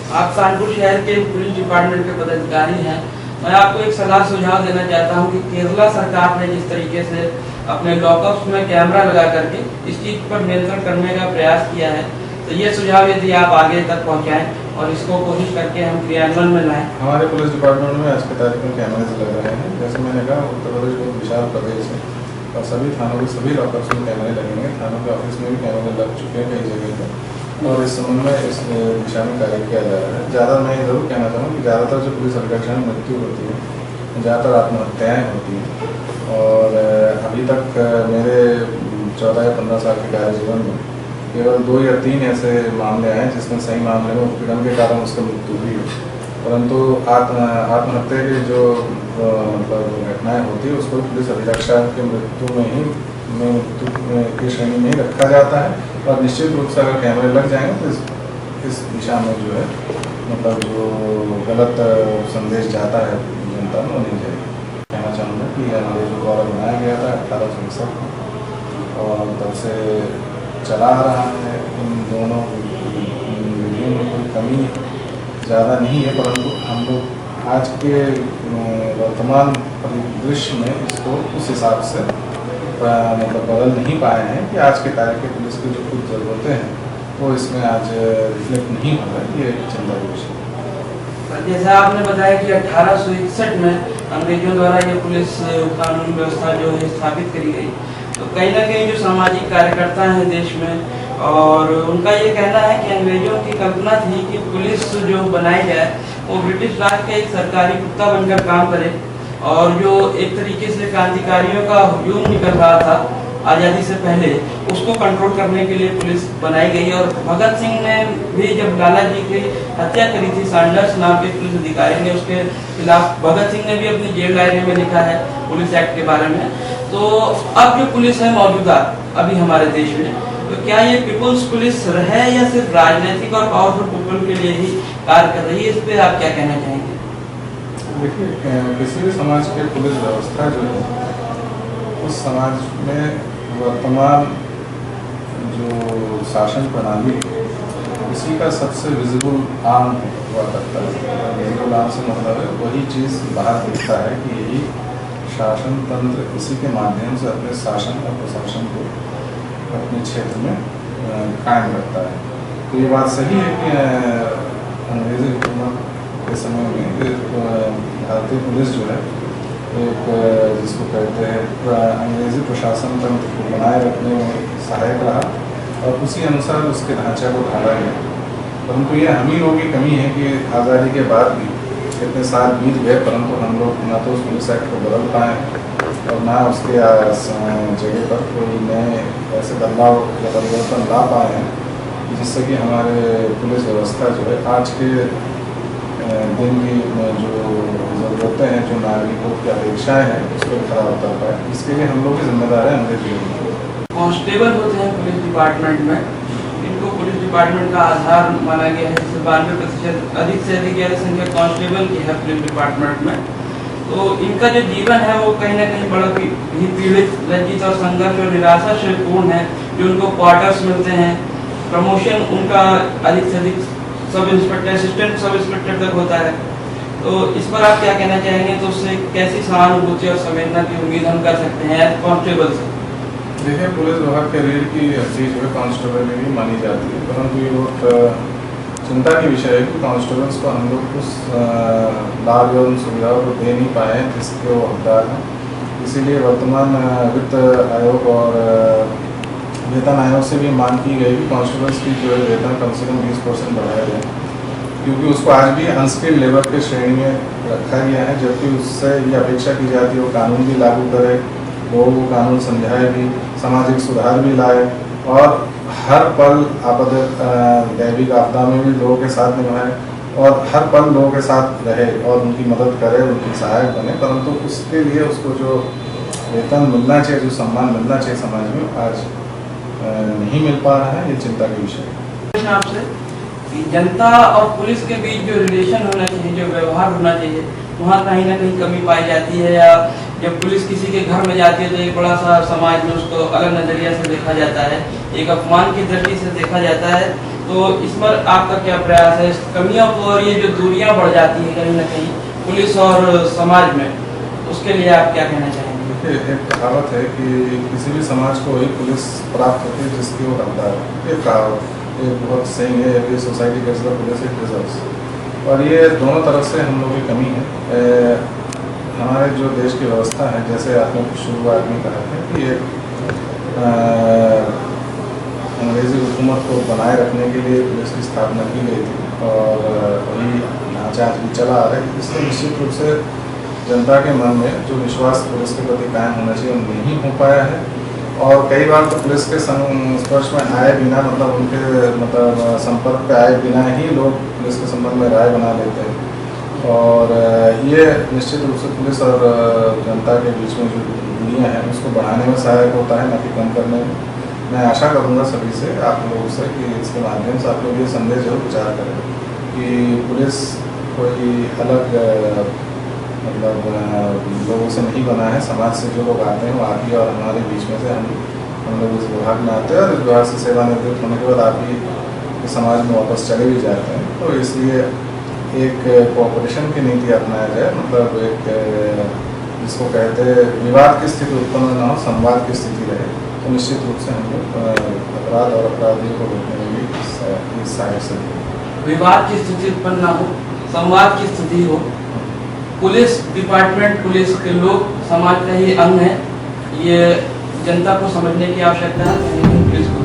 आप कानपुर शहर के पुलिस डिपार्टमेंट के पदाधिकारी हैं। मैं आपको एक सलाह सुझाव देना चाहता हूं कि केरला सरकार ने जिस तरीके से अपने लॉकअप्स में कैमरा लगा करके इस चीज पर नियंत्रण करने का प्रयास किया है, तो ये सुझाव यदि आप आगे तक पहुंचाएं और इसको कोशिश करके हम क्रियान्वयन में लाएं। हमारे पुलिस डिपार्टमेंट में आज की तारीख में कैमरे लग रहे हैं। जैसे मैंने कहा, उत्तर प्रदेश बहुत विशाल प्रदेश है और सभी थानों के सभी लॉकअप्स में कैमरे लगेंगे। थानों के ऑफिस में भी कैमरे लग चुके हैं कई जगह पर, और इस संबंध में इस दिशा में कार्य किया जा रहा है। ज़्यादा मैं ज़रूर कहना चाहूँ कि ज़्यादातर जो पुलिस अधिकारियों में मृत्यु होती है, ज़्यादातर आत्महत्याएँ होती हैं। और अभी तक मेरे 14 या 15 साल के कार्य जीवन में केवल 2 या 3 ऐसे मामले आए जिसमें सही मामले में उत्पीड़न के कारण उसकी मृत्यु हुई है। परंतु आत्महत्या की जो घटनाएँ होती है उसको पुलिस अभिरक्षा की मृत्यु में ही की श्रेणी में ही रखा जाता है। और निश्चित रूप से अगर कैमरे लग जाएंगे तो इस दिशा में जो है मतलब जो गलत संदेश जाता है जनता में, नहीं जाएगा। कहना चाहूँगा कि अंग्रेजों द्वारा बनाया गया था 1861 में और तब से चला आ रहा है। इन दोनों विधियों में कोई कमी ज़्यादा नहीं है, परंतु हम लोग आज के वर्तमान परिदृश्य में इसको उस हिसाब से मतलब बदल नहीं पाए हैं कि आज के तारीख के पुलिस की जो कुछ ज़रूरतें हैं वो इसमें आज रिफ्लेक्ट नहीं हो रहा है। ये चिंता की विषय। जैसा आपने बताया कि 1861 में अंग्रेजों द्वारा ये पुलिस कानून व्यवस्था जो है स्थापित करी गई, तो कहीं ना कहीं जो सामाजिक कार्यकर्ता हैं देश में और उनका ये कहना है कि अंग्रेजों की कल्पना थी कि पुलिस जो बनाई जाए वो ब्रिटिश राज के एक सरकारी कुत्ता बनकर काम करे, और जो एक तरीके से क्रांतिकारियों का हुजूम निकल रहा था आज़ादी से पहले, उसको कंट्रोल करने के लिए पुलिस बनाई गई। और भगत सिंह ने भी जब लाला जी की हत्या करी थी, सैंडर्स नाम के पुलिस अधिकारी ने, उसके खिलाफ भगत सिंह ने भी अपनी जेल डायरी में लिखा है पुलिस एक्ट के बारे में। तो अब जो पुलिस है मौजूदा अभी हमारे देश में, तो क्या ये पीपुल्स पुलिस है या सिर्फ राजनीतिक और पावरफुल पीपल के लिए ही कार्य कर रही है? इस पर आप क्या कहना चाहेंगे? देखिए, किसी भी समाज की पुलिस व्यवस्था जो है उस समाज में वर्तमान जो शासन प्रणाली है इसी का सबसे विजिबल आर्म हुआ करता है। विजिबल आर्म से मतलब है वही चीज़ बाहर दिखता है कि यही शासन तंत्र इसी के माध्यम से अपने शासन और प्रशासन को अपने क्षेत्र में कायम रखता है। तो ये बात सही है कि अंग्रेज़ी हुकूमत के समय में भारतीय पुलिस जो है एक जिसको कहते हैं अंग्रेज़ी प्रशासन तंत्र को बनाए रखने में सहायक रहा और उसी अनुसार उसके ढांचे को ढाला गया। परंतु ये हम ही लोगों की कमी है कि आज़ादी के बाद भी इतने साल बीत गए परंतु हम लोग ना तो उस पुलिस एक्ट को बदल पाए और ना उसके जगह पर कोई नए ऐसे बदलाव या परिवर्तन ला पाए हैं जिससे कि हमारे पुलिस व्यवस्था जो है आज के दिन की जो ज़रूरतें हैं, जो नागरिकों की अपेक्षाएं हैं, उसको खड़ा उतर पाए। इसके लिए हम लोग की जिम्मेदार है अंग्रेजी। कांस्टेबल होते हैं पुलिस डिपार्टमेंट में, इनको पुलिस डिपार्टमेंट का आधार माना गया है। 92% अधिक से अधिक संख्या कांस्टेबल की है पुलिस डिपार्टमेंट में। तो इनका जो जीवन है वो कहीं ना कहीं बड़ा ही पीड़ित, लज्जित और संघर्ष और निराशा से पूर्ण है। जो उनको क्वार्टर्स मिलते हैं, प्रमोशन उनका अधिक से अधिक sub inspector, assistant sub inspector तक होता है। तो इस पर आप क्या कहना चाहेंगे? तो उससे कैसी सहानुभूति और संवेदना की उम्मीद हम कर सकते हैं कांस्टेबल से? देखिए, पुलिस विभाग के रीढ़ की हड्डी जो है कांस्टेबल में भी मानी जाती है, परंतु ये बहुत चिंता की विषय है कि कांस्टेबल्स को हम लोग उस लाभ और उन सुविधाओं को दे नहीं पाए जिसके वो हकदार हैं। इसीलिए वर्तमान वित्त आयोग और वेतन आयोग से भी मांग की गई कि कांस्टेबल्स की जो है वेतन कम से कम 20% बढ़ाया जाए, क्योंकि उसको आज भी अनस्किल्ड लेबर के श्रेणी में रखा गया है। जबकि उससे ये अपेक्षा की जाती है वो कानून भी लागू करे, लोगों को कानून समझाए भी, सामाजिक सुधार भी लाए और हर पल दैविक आपदा में भी लोगों के साथ निभाए और हर पल लोगों के साथ रहे और उनकी मदद करे, उनकी सहायक बने। परंतु उसके लिए उसको जो वेतन मिलना चाहिए, जो सम्मान मिलना चाहिए समाज में, आज नहीं मिल पा रहा है। ये चिंता का विषय है। आपसे कि जनता और पुलिस के बीच जो रिलेशन होना चाहिए, जो व्यवहार होना चाहिए, वहाँ कहीं ना कहीं कमी पाई जाती है। या जब पुलिस किसी के घर में जाती है तो एक बड़ा सा समाज में उसको अलग नज़रिया से देखा जाता है, एक अपमान की दृष्टि से देखा जाता है। तो इस पर आपका क्या प्रयास है, इस कमियों को और ये जो दूरियां बढ़ जाती है कहीं ना कहीं पुलिस और समाज में, उसके लिए आप क्या कहना चाहेंगे? देखिए, एक कहावत है कि किसी भी समाज को वही पुलिस प्राप्त होती है जिसकी वो हकदार है। ये कहावत, ये बहुत सही है कि society gets the police it deserves, और ये दोनों तरफ से हम लोग की कमी है। हमारे जो देश की व्यवस्था है, जैसे आपने शुरुआत में कहा था कि अंग्रेज़ी हुकूमत को बनाए रखने के लिए पुलिस की स्थापना की गई थी, और वही ढांचा आज भी चला आ रहा है। इससे निश्चित रूप से जनता के मन में जो विश्वास पुलिस के प्रति कायम होना चाहिए वो नहीं हो पाया है, और कई बार तो पुलिस के संस्पर्श में आए बिना, मतलब उनके संपर्क पे आए बिना ही लोग पुलिस के संबंध में राय बना लेते हैं, और ये निश्चित रूप से पुलिस और जनता के बीच में जो दूरियां हैं उसको बढ़ाने में सहायक होता है, न कि कम करने में। मैं आशा करूंगा सभी से, आप लोगों से, कि इसके माध्यम से आप लोग ये संदेश जरूर प्रचार करें कि पुलिस कोई अलग मतलब लोगों से नहीं बना है। समाज से जो लोग आते हैं वो आप ही और हमारे बीच में से हम लोग इस विभाग में आते हैं, और इस विभाग से सेवानिवृत्त होने के बाद आप ही समाज में वापस चले भी जाते हैं। तो इसलिए एक कोऑपरेशन की नीति अपनाया जाए, मतलब एक जिसको कहते हैं विवाद की स्थिति उत्पन्न न हो, संवाद की स्थिति रहे, तो निश्चित रूप से हम लोग अपराध और अपराधियों को रोकने में भी सहायक सिद्ध। विवाद की स्थिति उत्पन्न ना हो, संवाद की स्थिति हो। पुलिस डिपार्टमेंट, पुलिस के लोग समाज का ही अंग है, ये जनता को समझने की आवश्यकता है, पुलिस को